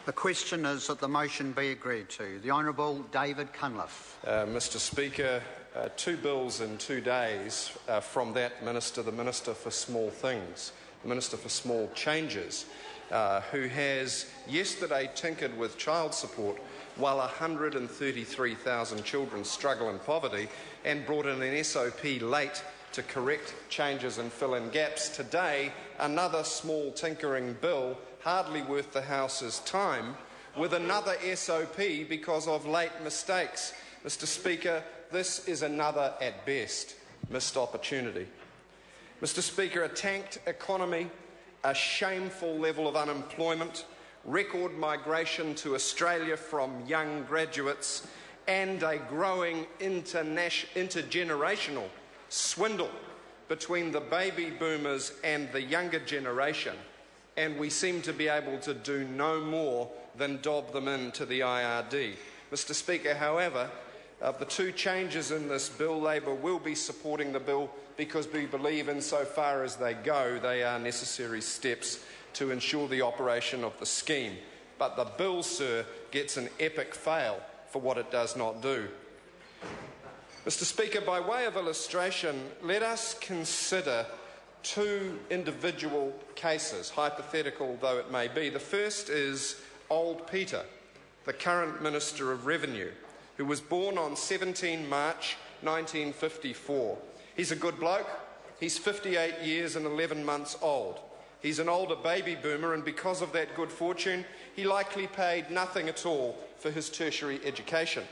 The question is that the motion be agreed to. The Honourable David Cunliffe. Mr Speaker, 2 bills in 2 days from that Minister, the Minister for Small Things, the Minister for Small Changes, who has yesterday tinkered with child support while 133,000 children struggle in poverty and brought in an SOP late to correct changes and fill in gaps. Today, another small tinkering bill, hardly worth the House's time, with another SOP because of late mistakes. Mr Speaker, this is another, at best, missed opportunity. Mr Speaker, a tanked economy, a shameful level of unemployment, record migration to Australia from young graduates, and a growing intergenerational swindle between the baby boomers and the younger generation, and we seem to be able to do no more than dob them into the IRD. Mr Speaker, however, of the 2 changes in this bill, Labor will be supporting the bill because we believe insofar as they go, they are necessary steps to ensure the operation of the scheme. But the bill, sir, gets an epic fail for what it does not do. Mr Speaker, by way of illustration, let us consider 2 individual cases, hypothetical though it may be. The first is old Peter, the current Minister of Revenue, who was born on 17 March 1954. He's a good bloke. He's 58 years and 11 months old. He's an older baby boomer, and because of that good fortune, he likely paid nothing at all for his tertiary education.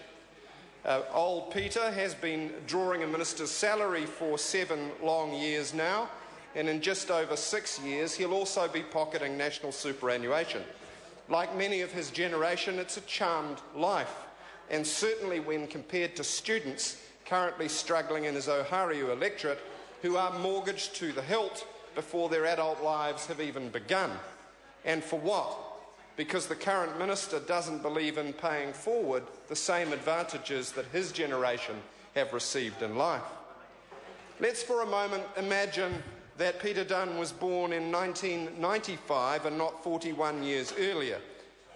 Old Peter has been drawing a minister's salary for 7 long years now, and in just over 6 years he'll also be pocketing national superannuation. Like many of his generation, it's a charmed life, and certainly when compared to students currently struggling in his Oharu electorate who are mortgaged to the hilt before their adult lives have even begun. And for what? Because the current minister doesn't believe in paying forward the same advantages that his generation have received in life. Let's for a moment imagine that Peter Dunn was born in 1995 and not 41 years earlier.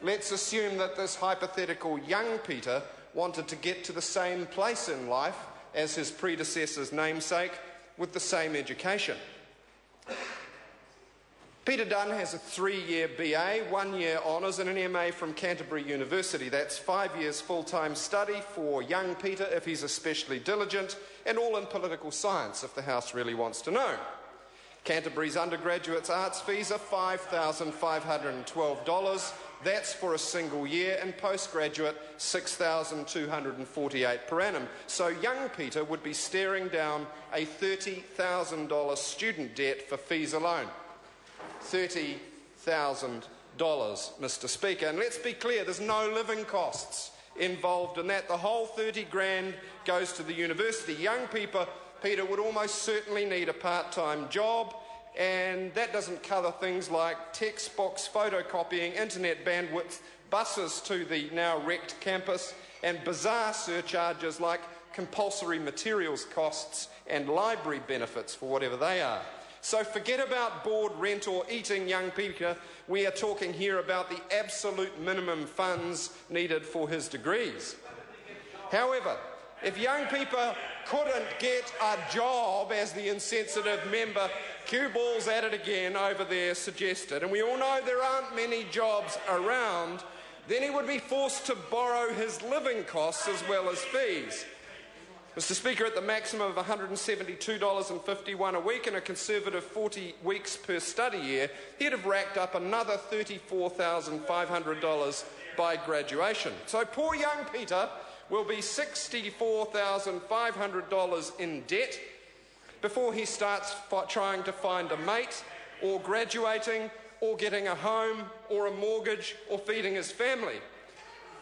Let's assume that this hypothetical young Peter wanted to get to the same place in life as his predecessor's namesake with the same education. Peter Dunn has a 3-year BA, 1-year honours and an MA from Canterbury University. That's 5 years full-time study for young Peter if he's especially diligent, and all in political science if the House really wants to know. Canterbury's undergraduate's arts fees are $5,512. That's for a single year, and postgraduate $6,248 per annum. So young Peter would be staring down a $30,000 student debt for fees alone. $30,000, Mr Speaker. And let's be clear, there's no living costs involved in that. The whole 30 grand goes to the university. Young Peter would almost certainly need a part-time job, and that doesn't cover things like textbooks, photocopying, internet bandwidth, buses to the now wrecked campus, and bizarre surcharges like compulsory materials costs and library benefits for whatever they are. So forget about board rent or eating, young Peter. We are talking here about the absolute minimum funds needed for his degrees. However, if young people couldn't get a job, as the insensitive member cue balls at it again over there suggested, and we all know there aren't many jobs around, then he would be forced to borrow his living costs as well as fees. Mr Speaker, at the maximum of $172.51 a week and a conservative 40 weeks per study year, he'd have racked up another $34,500 by graduation. So poor young Peter will be $64,500 in debt before he starts trying to find a mate, or graduating, or getting a home, or a mortgage, or feeding his family.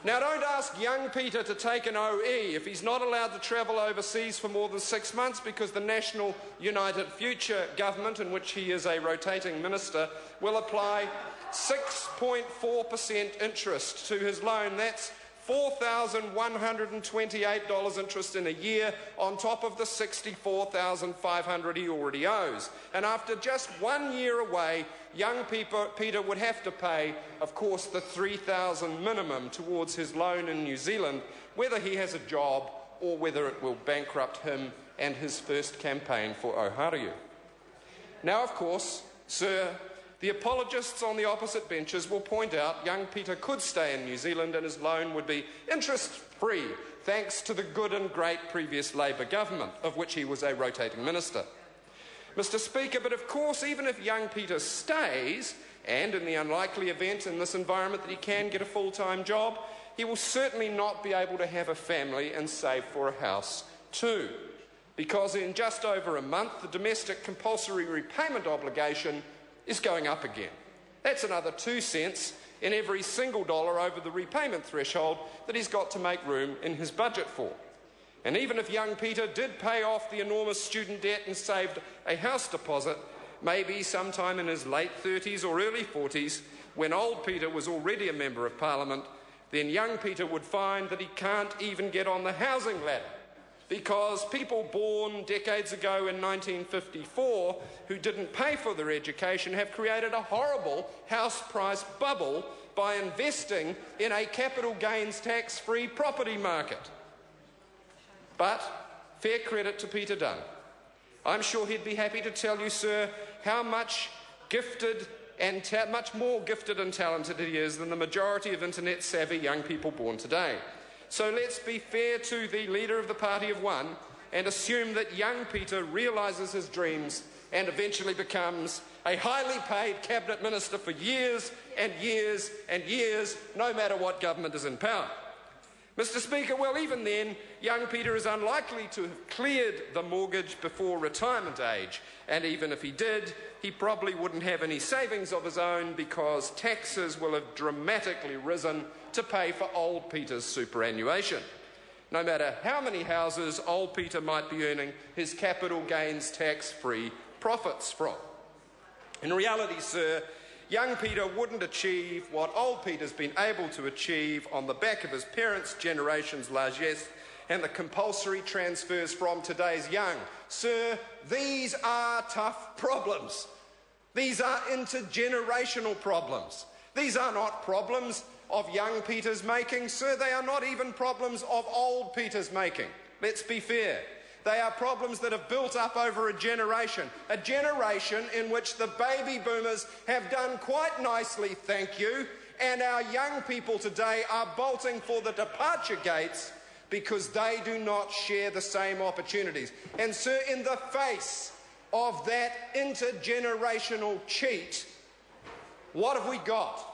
Now, don't ask young Peter to take an OE if he's not allowed to travel overseas for more than 6 months, because the National United Future government, in which he is a rotating minister, will apply 6.4% interest to his loan. That's $4,128 interest in a year on top of the $64,500 he already owes. And after just 1 year away, young Peter would have to pay, of course, the $3,000 minimum towards his loan in New Zealand, whether he has a job or whether it will bankrupt him and his first campaign for Oharu. Now, of course, sir, the apologists on the opposite benches will point out young Peter could stay in New Zealand and his loan would be interest-free, thanks to the good and great previous Labour government, of which he was a rotating minister. Mr. Speaker, but of course, even if young Peter stays, and in the unlikely event in this environment that he can get a full-time job, he will certainly not be able to have a family and save for a house too, because in just over a month, the domestic compulsory repayment obligation is going up again. That's another 2 cents in every single dollar over the repayment threshold that he's got to make room in his budget for. And even if young Peter did pay off the enormous student debt and saved a house deposit, maybe sometime in his late 30s or early 40s, when old Peter was already a Member of Parliament, then young Peter would find that he can't even get on the housing ladder, because people born decades ago in 1954 who didn't pay for their education have created a horrible house price bubble by investing in a capital gains tax-free property market. But fair credit to Peter Dunn. I'm sure he'd be happy to tell you, sir, how much much more gifted and talented he is than the majority of internet-savvy young people born today. So let's be fair to the leader of the Party of One and assume that young Peter realises his dreams and eventually becomes a highly paid cabinet minister for years and years and years, no matter what government is in power. Mr. Speaker, well, even then, young Peter is unlikely to have cleared the mortgage before retirement age, and even if he did, he probably wouldn't have any savings of his own because taxes will have dramatically risen to pay for old Peter's superannuation, no matter how many houses old Peter might be earning his capital gains tax-free profits from. In reality, sir, young Peter wouldn't achieve what old Peter's been able to achieve on the back of his parents' generation's largesse and the compulsory transfers from today's young. Sir, these are tough problems. These are intergenerational problems. These are not problems of young Peter's making, sir. They are not even problems of old Peter's making. Let's be fair. They are problems that have built up over a generation in which the baby boomers have done quite nicely, thank you, and our young people today are bolting for the departure gates because they do not share the same opportunities. And sir, in the face of that intergenerational cheat, what have we got?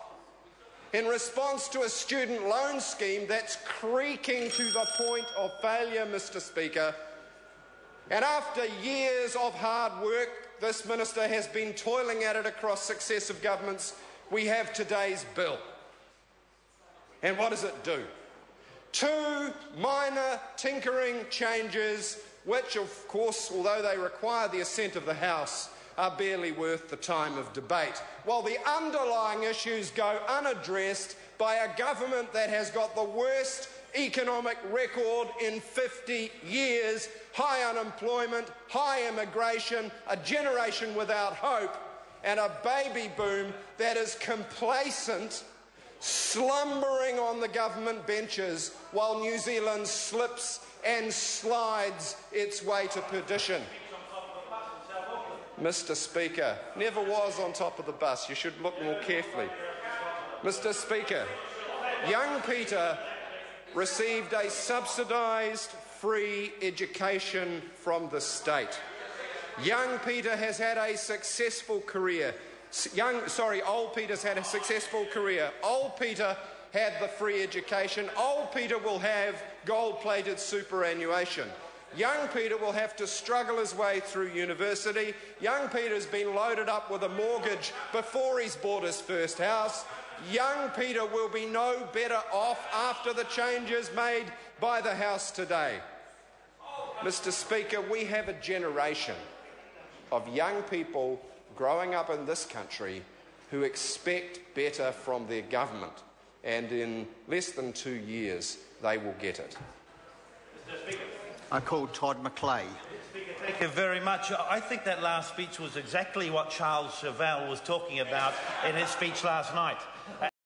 In response to a student loan scheme that's creaking to the point of failure, Mr. Speaker, and after years of hard work, this minister has been toiling at it across successive governments, we have today's bill. And what does it do? 2 minor tinkering changes, which of course, although they require the assent of the House, are barely worth the time of debate, while the underlying issues go unaddressed by a government that has got the worst economic record in 50 years, high unemployment, high immigration, a generation without hope, and a baby boom that is complacent, slumbering on the government benches while New Zealand slips and slides its way to perdition. Mr. Speaker, never was on top of the bus. You should look more carefully. Mr. Speaker, young Peter received a subsidised free education from the state. Young Peter has had a successful career. Old Peter's had a successful career. Old Peter had the free education. Old Peter will have gold-plated superannuation. Young Peter will have to struggle his way through university. Young Peter's been loaded up with a mortgage before he's bought his first house. Young Peter will be no better off after the changes made by the House today. Mr. Speaker, we have a generation of young people growing up in this country who expect better from their government. and in less than 2 years they will get it. I call Todd McClay. Thank you very much. I think that last speech was exactly what Charles Chauvel was talking about in his speech last night.